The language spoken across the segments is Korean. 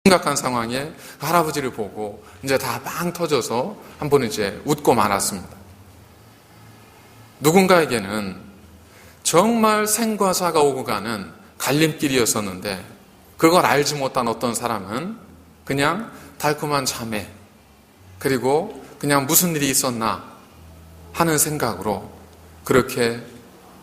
심각한 상황에 할아버지를 보고 이제 다 빵 터져서 한 번 이제 웃고 말았습니다. 누군가에게는 정말 생과 사가 오고 가는 갈림길이었었는데 그걸 알지 못한 어떤 사람은 그냥 달콤한 잠에 그리고 그냥 무슨 일이 있었나 하는 생각으로 그렇게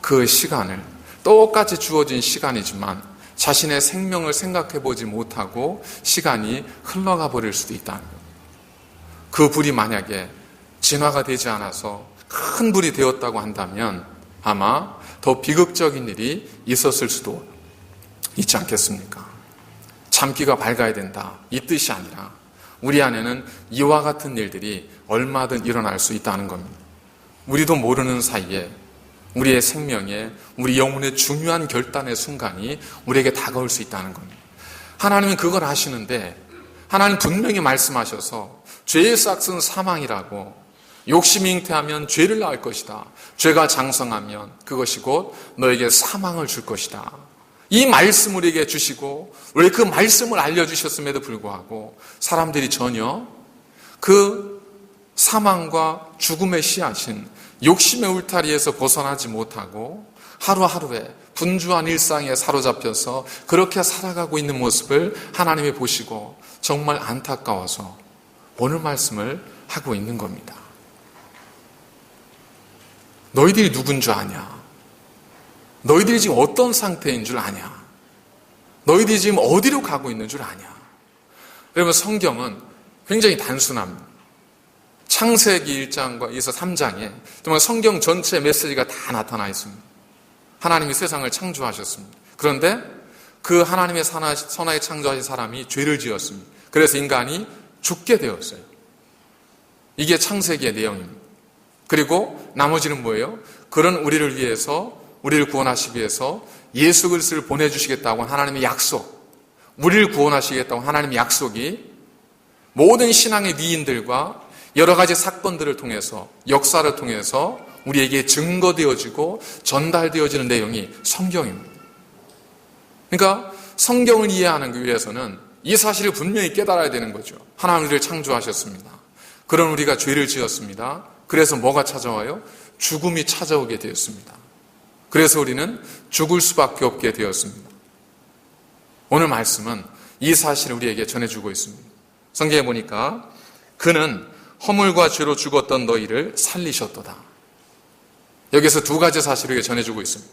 그 시간을 똑같이 주어진 시간이지만 자신의 생명을 생각해 보지 못하고 시간이 흘러가 버릴 수도 있다는 거예요. 그 불이 만약에 진화가 되지 않아서 큰 불이 되었다고 한다면 아마 더 비극적인 일이 있었을 수도 있지 않겠습니까? 잠기가 밝아야 된다, 이 뜻이 아니라 우리 안에는 이와 같은 일들이 얼마든 일어날 수 있다는 겁니다. 우리도 모르는 사이에 우리의 생명에 우리 영혼의 중요한 결단의 순간이 우리에게 다가올 수 있다는 겁니다. 하나님은 그걸 아시는데 하나님 분명히 말씀하셔서 죄의 싹은 사망이라고, 욕심이 잉태하면 죄를 낳을 것이다, 죄가 장성하면 그것이 곧 너에게 사망을 줄 것이다, 이 말씀을 우리에게 주시고 우리 그 말씀을 알려주셨음에도 불구하고 사람들이 전혀 그 사망과 죽음의 씨앗인 욕심의 울타리에서 벗어나지 못하고 하루하루에 분주한 일상에 사로잡혀서 그렇게 살아가고 있는 모습을 하나님이 보시고 정말 안타까워서 오늘 말씀을 하고 있는 겁니다. 너희들이 누군 줄 아냐? 너희들이 지금 어떤 상태인 줄 아냐? 너희들이 지금 어디로 가고 있는 줄 아냐? 여러분, 성경은 굉장히 단순합니다. 창세기 1장과 3장에 정말 성경 전체 메시지가 다 나타나 있습니다. 하나님이 세상을 창조하셨습니다. 그런데 그 하나님의 선하게 창조하신 사람이 죄를 지었습니다. 그래서 인간이 죽게 되었어요. 이게 창세기의 내용입니다. 그리고 나머지는 뭐예요? 그런 우리를 위해서, 우리를 구원하시기 위해서 예수 그리스도를 보내주시겠다고 한 하나님의 약속, 우리를 구원하시겠다고 한 하나님의 약속이 모든 신앙의 미인들과 여러 가지 사건들을 통해서, 역사를 통해서 우리에게 증거되어지고 전달되어지는 내용이 성경입니다. 그러니까 성경을 이해하는 위해서는 이 사실을 분명히 깨달아야 되는 거죠. 하나님 우리를 창조하셨습니다. 그런 우리가 죄를 지었습니다. 그래서 뭐가 찾아와요? 죽음이 찾아오게 되었습니다. 그래서 우리는 죽을 수밖에 없게 되었습니다. 오늘 말씀은 이 사실을 우리에게 전해주고 있습니다. 성경에 보니까 그는 허물과 죄로 죽었던 너희를 살리셨도다. 여기서 두 가지 사실을 전해주고 있습니다.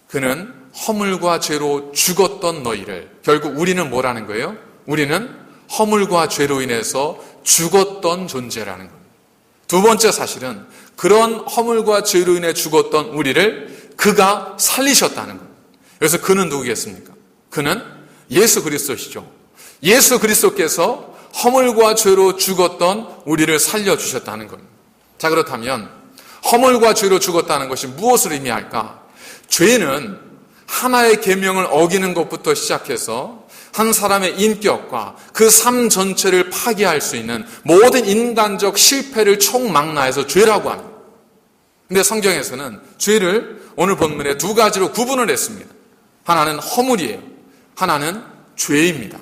그는 허물과 죄로 죽었던 너희를, 결국 우리는 뭐라는 거예요? 우리는 허물과 죄로 인해서 죽었던 존재라는 겁니다. 두 번째 사실은 그런 허물과 죄로 인해 죽었던 우리를 그가 살리셨다는 겁니다. 그래서 그는 누구겠습니까? 그는 예수 그리스도시죠. 예수 그리스도께서 허물과 죄로 죽었던 우리를 살려주셨다는 겁니다. 자, 그렇다면 허물과 죄로 죽었다는 것이 무엇을 의미할까? 죄는 하나의 계명을 어기는 것부터 시작해서 한 사람의 인격과 그 삶 전체를 파괴할 수 있는 모든 인간적 실패를 총망라해서 죄라고 합니다. 근데 성경에서는 죄를 오늘 본문에 두 가지로 구분을 했습니다. 하나는 허물이에요. 하나는 죄입니다.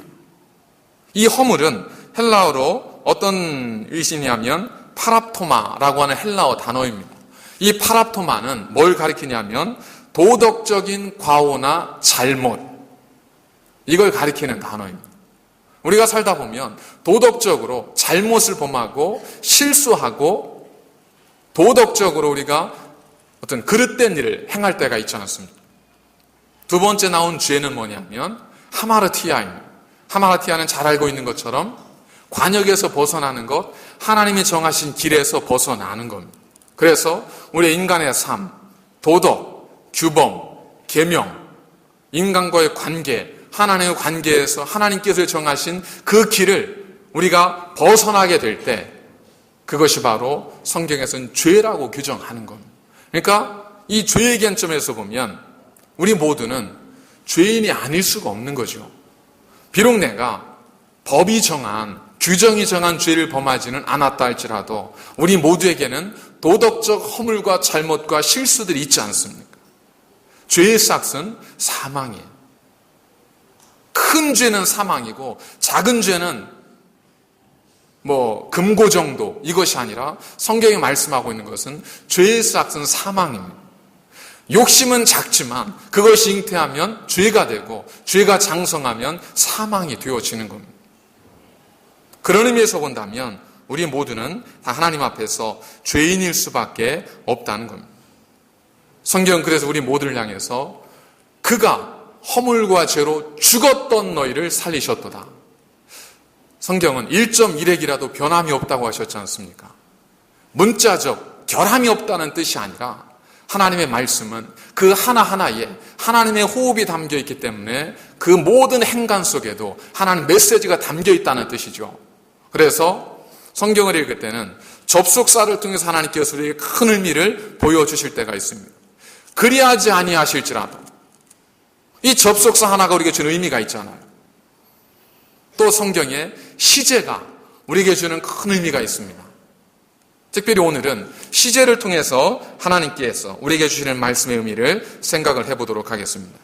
이 허물은 헬라어로 어떤 의미냐면 파랍토마라고 하는 헬라어 단어입니다. 이 파랍토마는 뭘 가리키냐면 도덕적인 과오나 잘못, 이걸 가리키는 단어입니다. 우리가 살다 보면 도덕적으로 잘못을 범하고 실수하고 도덕적으로 우리가 어떤 그릇된 일을 행할 때가 있지 않습니까? 두 번째 나온 죄는 뭐냐면 하마르티아입니다. 하마르티아는 잘 알고 있는 것처럼 관역에서 벗어나는 것, 하나님이 정하신 길에서 벗어나는 겁니다. 그래서 우리 인간의 삶, 도덕, 규범, 계명, 인간과의 관계, 하나님의 관계에서 하나님께서 정하신 그 길을 우리가 벗어나게 될 때 그것이 바로 성경에서는 죄라고 규정하는 겁니다. 그러니까 이 죄의 관점에서 보면 우리 모두는 죄인이 아닐 수가 없는 거죠. 비록 내가 법이 정한, 규정이 정한 죄를 범하지는 않았다 할지라도 우리 모두에게는 도덕적 허물과 잘못과 실수들이 있지 않습니까? 죄의 싹은 사망이에요. 큰 죄는 사망이고 작은 죄는 금고 정도, 이것이 아니라 성경이 말씀하고 있는 것은 죄의 삭은 사망입니다. 욕심은 작지만 그것이 잉태하면 죄가 되고 죄가 장성하면 사망이 되어지는 겁니다. 그런 의미에서 본다면 우리 모두는 다 하나님 앞에서 죄인일 수밖에 없다는 겁니다. 성경은 그래서 우리 모두를 향해서 그가 허물과 죄로 죽었던 너희를 살리셨도다. 성경은 1.1핵이라도 변함이 없다고 하셨지 않습니까? 문자적 결함이 없다는 뜻이 아니라 하나님의 말씀은 그 하나하나에 하나님의 호흡이 담겨 있기 때문에 그 모든 행간 속에도 하나님 메시지가 담겨 있다는 뜻이죠. 그래서 성경을 읽을 때는 접속사를 통해서 하나님께서 우리에게 큰 의미를 보여주실 때가 있습니다. 그리하지 아니하실지라도 이 접속사 하나가 우리에게 주는 의미가 있잖아요. 또 성경에 시제가 우리에게 주는 큰 의미가 있습니다. 특별히 오늘은 시제를 통해서 하나님께서 우리에게 주시는 말씀의 의미를 생각을 해보도록 하겠습니다.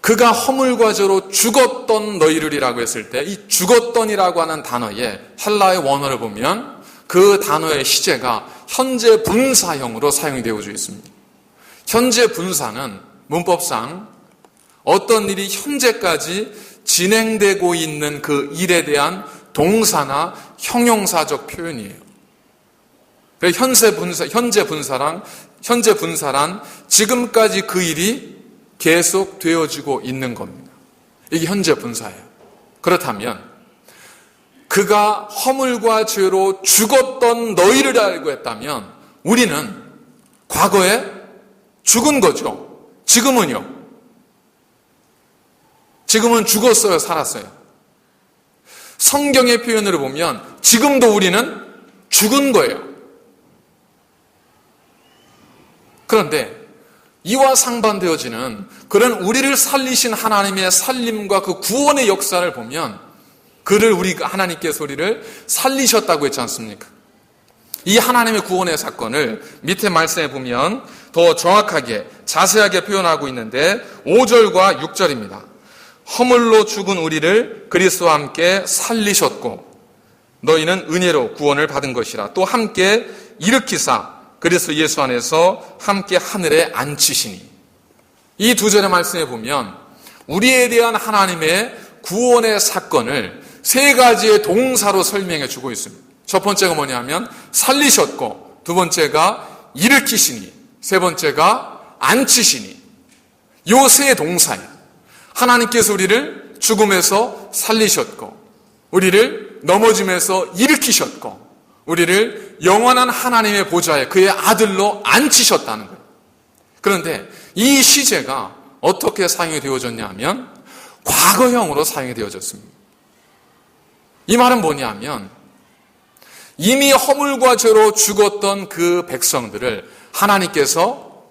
그가 허물과 죄로 죽었던 너희를이라고 했을 때 이 죽었던이라고 하는 단어의 헬라의 원어를 보면 그 단어의 시제가 현재 분사형으로 사용이 되어져 있습니다. 현재 분사는 문법상 어떤 일이 현재까지 진행되고 있는 그 일에 대한 동사나 형용사적 표현이에요. 현재 분사란 지금까지 그 일이 계속 되어지고 있는 겁니다. 이게 현재 분사예요. 그렇다면 그가 허물과 죄로 죽었던 너희를 알고 했다면 우리는 과거에 죽은 거죠. 지금은요. 지금은 죽었어요, 살았어요? 성경의 표현으로 보면 지금도 우리는 죽은 거예요. 그런데 이와 상반되어지는 그런 우리를 살리신 하나님의 살림과 그 구원의 역사를 보면 그를 하나님께서 우리를 살리셨다고 했지 않습니까? 이 하나님의 구원의 사건을 밑에 말씀에 보면 더 정확하게 자세하게 표현하고 있는데 5절과 6절입니다. 허물로 죽은 우리를 그리스도와 함께 살리셨고 너희는 은혜로 구원을 받은 것이라. 또 함께 일으키사 그리스도 예수 안에서 함께 하늘에 앉히시니. 이 두 절의 말씀에 보면 우리에 대한 하나님의 구원의 사건을 세 가지의 동사로 설명해 주고 있습니다. 첫 번째가 뭐냐면 살리셨고, 두 번째가 일으키시니, 세 번째가 앉히시니. 요 세 동사예요. 하나님께서 우리를 죽음에서 살리셨고, 우리를 넘어짐에서 일으키셨고, 우리를 영원한 하나님의 보좌에 그의 아들로 앉히셨다는 거예요. 그런데 이 시제가 어떻게 사용이 되어졌냐 하면 과거형으로 사용이 되어졌습니다. 이 말은 뭐냐면 이미 허물과 죄로 죽었던 그 백성들을 하나님께서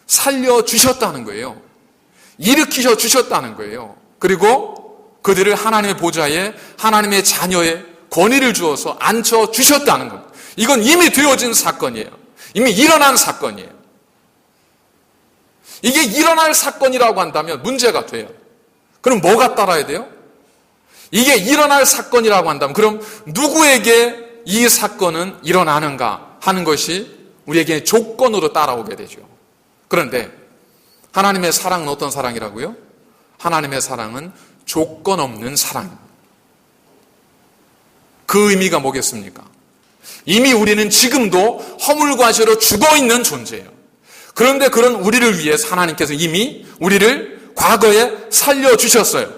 살려주셨다는 거예요. 일으키셔 주셨다는 거예요. 그리고 그들을 하나님의 보좌에 하나님의 자녀의 권위를 주어서 앉혀 주셨다는 겁니다. 이건 이미 되어진 사건이에요. 이미 일어난 사건이에요. 이게 일어날 사건이라고 한다면 문제가 돼요. 그럼 뭐가 따라야 돼요? 이게 일어날 사건이라고 한다면 그럼 누구에게 이 사건은 일어나는가 하는 것이 우리에게 조건으로 따라오게 되죠. 그런데 하나님의 사랑은 어떤 사랑이라고요? 하나님의 사랑은 조건 없는 사랑입니다. 그 의미가 뭐겠습니까? 이미 우리는 지금도 허물과 죄로 죽어있는 존재예요. 그런데 그런 우리를 위해서 하나님께서 이미 우리를 과거에 살려주셨어요.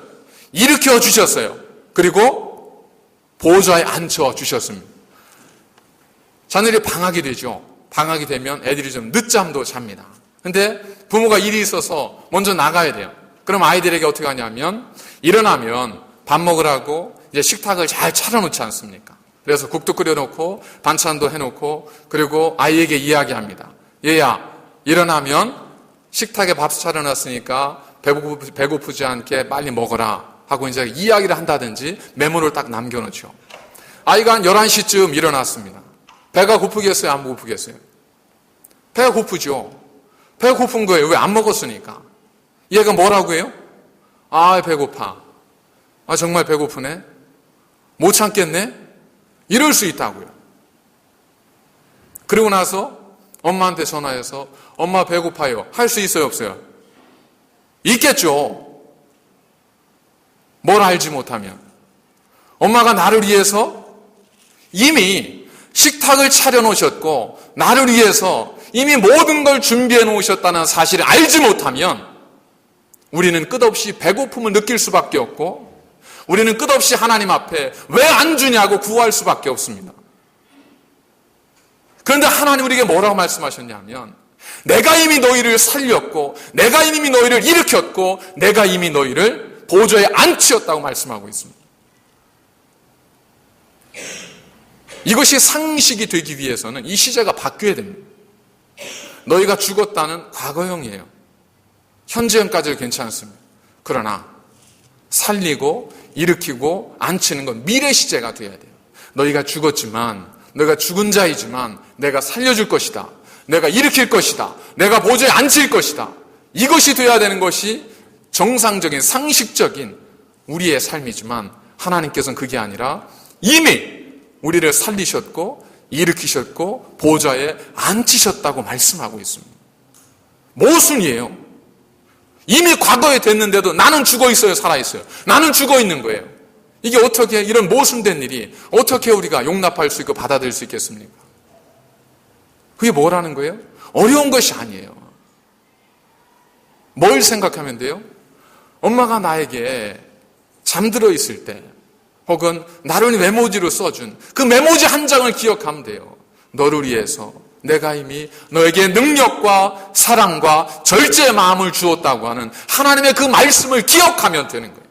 일으켜 주셨어요. 그리고 보좌에 앉혀 주셨습니다. 자녀들이 방학이 되죠. 방학이 되면 애들이 좀 늦잠도 잡니다. 근데 부모가 일이 있어서 먼저 나가야 돼요. 그럼 아이들에게 어떻게 하냐면 일어나면 밥 먹으라고 이제 식탁을 잘 차려놓지 않습니까? 그래서 국도 끓여놓고 반찬도 해놓고 그리고 아이에게 이야기합니다. 얘야, 일어나면 식탁에 밥 차려놨으니까 배고프지 않게 빨리 먹어라 하고 이제 이야기를 한다든지 메모를 딱 남겨놓죠. 아이가 한 11시쯤 일어났습니다. 배가 고프겠어요? 안 고프겠어요? 배가 고프죠. 배가 고픈 거예요. 왜? 안 먹었으니까. 얘가 뭐라고 해요? 아, 배고파. 아, 정말 배고프네. 못 참겠네. 이럴 수 있다고요. 그리고 나서 엄마한테 전화해서 엄마 배고파요. 할 수 있어요, 없어요? 있겠죠. 뭘 알지 못하면. 엄마가 나를 위해서 이미 식탁을 차려놓으셨고 나를 위해서 이미 모든 걸 준비해 놓으셨다는 사실을 알지 못하면 우리는 끝없이 배고픔을 느낄 수밖에 없고 우리는 끝없이 하나님 앞에 왜 안 주냐고 구할 수밖에 없습니다. 그런데 하나님 우리에게 뭐라고 말씀하셨냐면 내가 이미 너희를 살렸고 내가 이미 너희를 일으켰고 내가 이미 너희를 보좌에 앉히었다고 말씀하고 있습니다. 이것이 상식이 되기 위해서는 이 시제가 바뀌어야 됩니다. 너희가 죽었다는 과거형이에요. 현재형까지는 괜찮습니다. 그러나 살리고 일으키고 앉히는 건 미래 시제가 돼야 돼요. 너희가 죽었지만 너희가 죽은 자이지만 내가 살려줄 것이다. 내가 일으킬 것이다. 내가 보좌에 앉힐 것이다. 이것이 돼야 되는 것이 정상적인 상식적인 우리의 삶이지만 하나님께서는 그게 아니라 이미 우리를 살리셨고 일으키셨고 보좌에 앉히셨다고 말씀하고 있습니다. 모순이에요. 이미 과거에 됐는데도 나는 죽어 있어요, 살아 있어요. 나는 죽어 있는 거예요. 이게 어떻게 이런 모순된 일이 어떻게 우리가 용납할 수 있고 받아들일 수 있겠습니까? 그게 뭐라는 거예요? 어려운 것이 아니에요. 뭘 생각하면 돼요? 엄마가 나에게 잠들어 있을 때 혹은 나를 메모지로 써준 그 메모지 한 장을 기억하면 돼요. 너를 위해서 내가 이미 너에게 능력과 사랑과 절제의 마음을 주었다고 하는 하나님의 그 말씀을 기억하면 되는 거예요.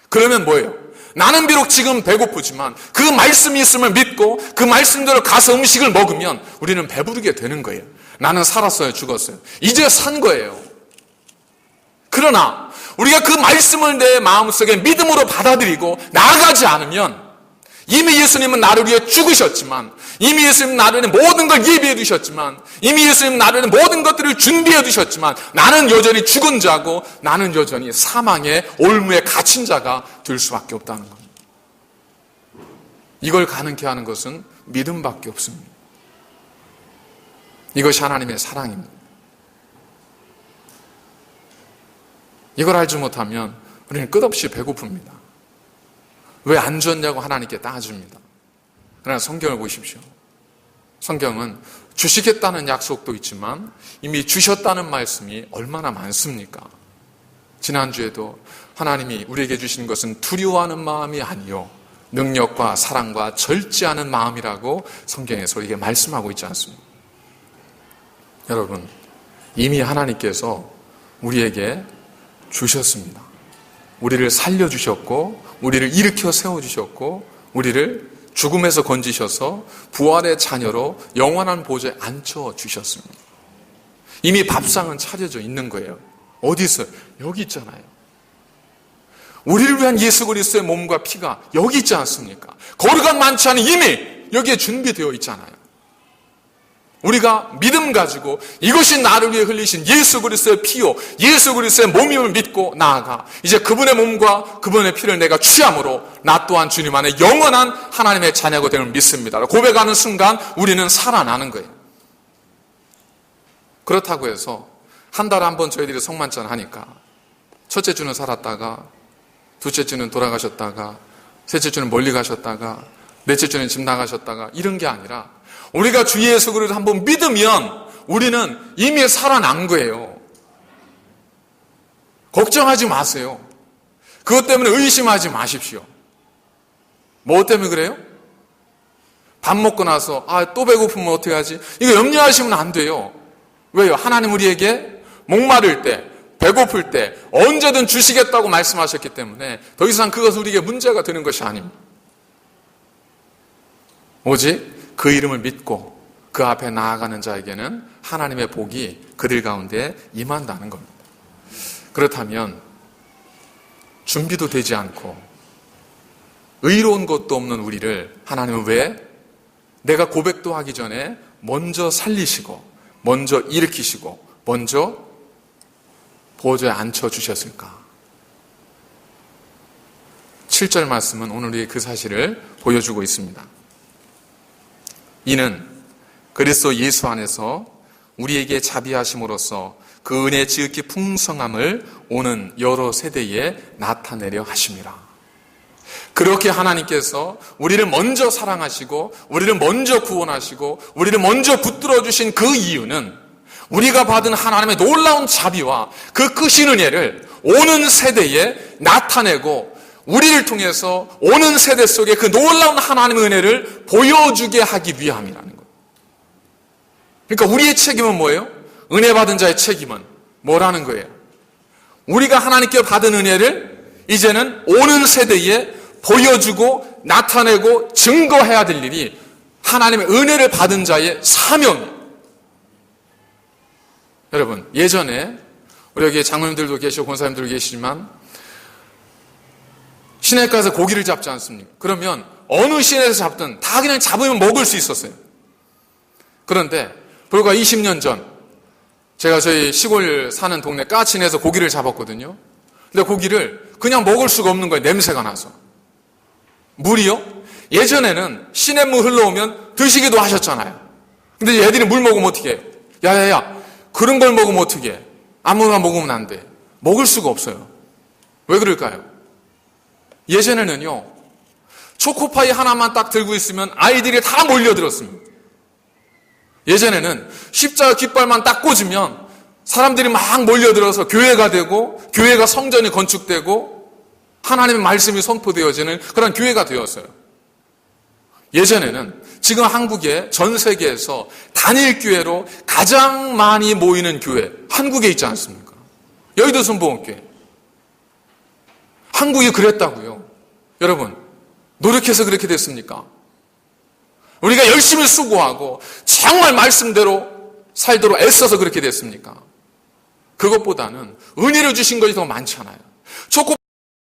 그러면 뭐예요? 나는 비록 지금 배고프지만 그 말씀이 있음을 믿고 그 말씀대로 가서 음식을 먹으면 우리는 배부르게 되는 거예요. 나는 살았어요, 죽었어요. 이제 산 거예요. 그러나 우리가 그 말씀을 내 마음속에 믿음으로 받아들이고 나아가지 않으면 이미 예수님은 나를 위해 죽으셨지만 이미 예수님은 나를 위해 모든 걸 예비해 두셨지만 이미 예수님은 나를 위해 모든 것들을 준비해 두셨지만 나는 여전히 죽은 자고 나는 여전히 사망의 올무에 갇힌 자가 될 수밖에 없다는 겁니다. 이걸 가능케 하는 것은 믿음밖에 없습니다. 이것이 하나님의 사랑입니다. 이걸 알지 못하면 우리는 끝없이 배고픕니다. 왜 안 줬냐고 하나님께 따집니다. 그러나 성경을 보십시오. 성경은 주시겠다는 약속도 있지만 이미 주셨다는 말씀이 얼마나 많습니까? 지난주에도 하나님이 우리에게 주신 것은 두려워하는 마음이 아니요 능력과 사랑과 절제하는 마음이라고 성경에서 우리에게 말씀하고 있지 않습니까? 여러분, 이미 하나님께서 우리에게 주셨습니다. 우리를 살려주셨고 우리를 일으켜 세워주셨고 우리를 죽음에서 건지셔서 부활의 자녀로 영원한 보좌에 앉혀주셨습니다. 이미 밥상은 차려져 있는 거예요. 어디 있어요? 여기 있잖아요. 우리를 위한 예수 그리스도의 몸과 피가 여기 있지 않습니까? 거리가 많지 않은 이미 여기에 준비되어 있잖아요. 우리가 믿음 가지고 이것이 나를 위해 흘리신 예수 그리스도의 피요 예수 그리스도의 몸임을 믿고 나아가 이제 그분의 몸과 그분의 피를 내가 취함으로 나 또한 주님 안에 영원한 하나님의 자녀가 됨을 믿습니다. 고백하는 순간 우리는 살아나는 거예요. 그렇다고 해서 한 달에 한 번 저희들이 성만찬 하니까 첫째 주는 살았다가 둘째 주는 돌아가셨다가 셋째 주는 멀리 가셨다가 넷째 주는 집 나가셨다가 이런 게 아니라 우리가 주 예수 그리스도를 한번 믿으면 우리는 이미 살아난 거예요. 걱정하지 마세요. 그것 때문에 의심하지 마십시오. 뭐 때문에 그래요? 밥 먹고 나서 또 배고프면 어떻게 하지? 이거 염려하시면 안 돼요. 왜요? 하나님 우리에게 목마를 때 배고플 때 언제든 주시겠다고 말씀하셨기 때문에 더 이상 그것은 우리에게 문제가 되는 것이 아닙니다. 오직 그 이름을 믿고 그 앞에 나아가는 자에게는 하나님의 복이 그들 가운데 임한다는 겁니다. 그렇다면 준비도 되지 않고 의로운 것도 없는 우리를 하나님은 왜 내가 고백도 하기 전에 먼저 살리시고 먼저 일으키시고 먼저 보좌에 앉혀주셨을까? 7절 말씀은 오늘 우리의 그 사실을 보여주고 있습니다. 이는 그리스도 예수 안에서 우리에게 자비하심으로써 그 은혜의 지극히 풍성함을 오는 여러 세대에 나타내려 하심이라. 그렇게 하나님께서 우리를 먼저 사랑하시고 우리를 먼저 구원하시고 우리를 먼저 붙들어 주신 그 이유는 우리가 받은 하나님의 놀라운 자비와 그 크신 은혜를 오는 세대에 나타내고 우리를 통해서 오는 세대 속에 그 놀라운 하나님의 은혜를 보여주게 하기 위함이라는 거예요. 그러니까 우리의 책임은 뭐예요? 은혜 받은 자의 책임은 뭐라는 거예요? 우리가 하나님께 받은 은혜를 이제는 오는 세대에 보여주고 나타내고 증거해야 될 일이 하나님의 은혜를 받은 자의 사명이에요. 여러분, 예전에 우리 여기 장로님들도 계시고 권사님들도 계시지만 시내가에서 고기를 잡지 않습니까? 그러면 어느 시내에서 잡든 다 그냥 잡으면 먹을 수 있었어요. 그런데 불과 20년 전 제가 저희 시골 사는 동네 까치내에서 고기를 잡았거든요. 근데 고기를 그냥 먹을 수가 없는 거예요. 냄새가 나서. 물이요? 예전에는 시냇물 흘러오면 드시기도 하셨잖아요. 근데 얘들이 물 먹으면 어떻게 해요? 야야야, 그런 걸 먹으면 어떻게 해? 아무나 먹으면 안 돼. 먹을 수가 없어요. 왜 그럴까요? 예전에는요, 초코파이 하나만 딱 들고 있으면 아이들이 다 몰려들었습니다. 예전에는 십자가 깃발만 딱 꽂으면 사람들이 막 몰려들어서 교회가 되고 교회가 성전이 건축되고 하나님의 말씀이 선포되어지는 그런 교회가 되었어요. 예전에는 지금 한국에 전 세계에서 단일교회로 가장 많이 모이는 교회 한국에 있지 않습니까? 여의도 순복음교회. 한국이 그랬다고요. 여러분, 노력해서 그렇게 됐습니까? 우리가 열심히 수고하고 정말 말씀대로 살도록 애써서 그렇게 됐습니까? 그것보다는 은혜를 주신 것이 더 많잖아요. 초코